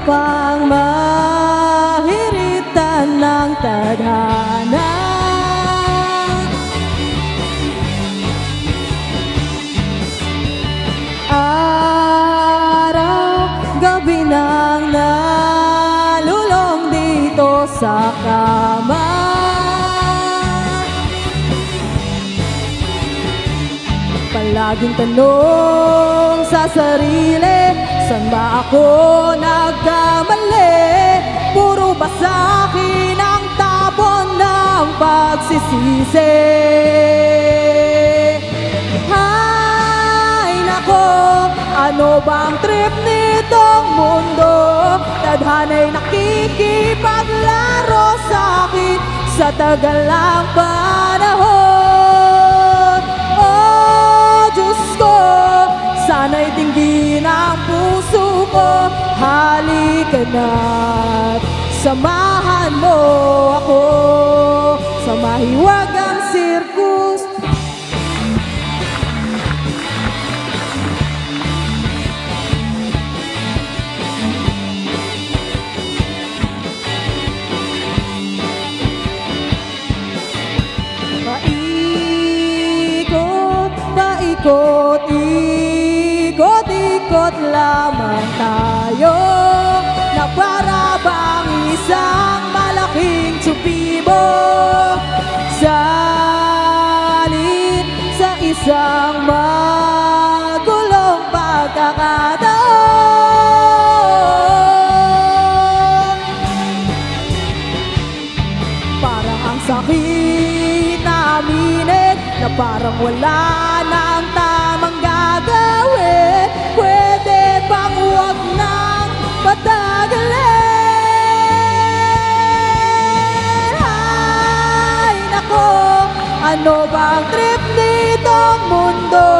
upang mahiritan ng tadhana. Araw-gabi nang nalulong dito sa kama. Palaging tanong sa sarili, saan ba ako nagkamali? Puro ba sa'kin ang tapon ng pagsisisi? Ay nako, ano bang trip nitong mundo? Tadhana'y nakikipaglaro sa'kin sa tagal ng panahon. Oh Diyos ko, sana'y dinggin ang puso ko. Halika na't samahan mo ako sa mahiwagang sirkus. Paikot, ikot-ikot lamang tayo, na para bang isang malaking tsupibo salin sa isang magulong pagkakataon. Parang ang sakit na aminin, na parang wala nang tamang gagawin. Pwede bang huwag nang patagalin? Ay nako, ano bang trip nitong mundo?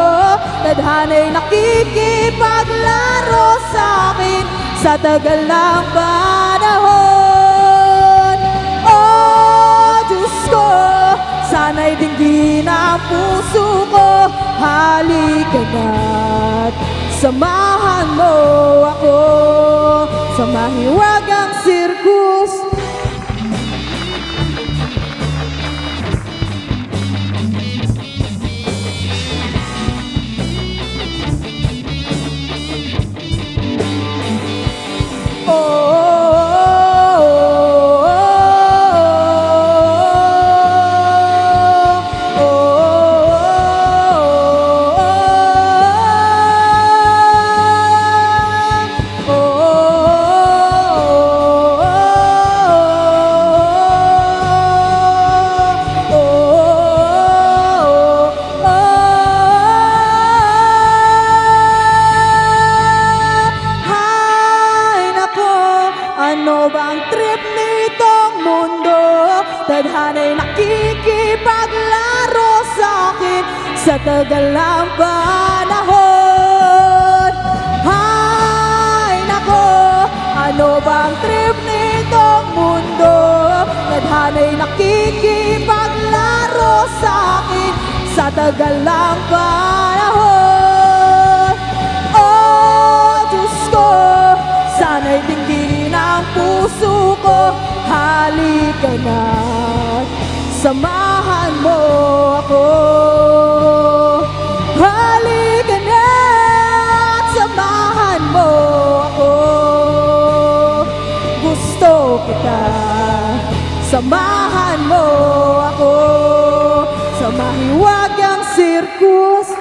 Tadhana'y nakikipaglaro sa'kin sa tagal ng panahon. Oh Diyos ko, sana'y dinggin ang puso ko. Halika na't samahan mo ako sa mahiwagang sirkus. Ano bang trip nitong mundo? Tadhana'y nakikipaglaro sa'kin sa tagal ng panahon. Ay nako, ano bang trip nitong mundo? Tadhana'y nakikipaglaro sa'kin sa tagal ng panahon. Oh Diyos ko, sana'y dinggin ang puso ko. Halika na't samahan mo ako. Halika na't samahan mo ako. Gusto kita, samahan mo ako sa mahiwagang sirkus.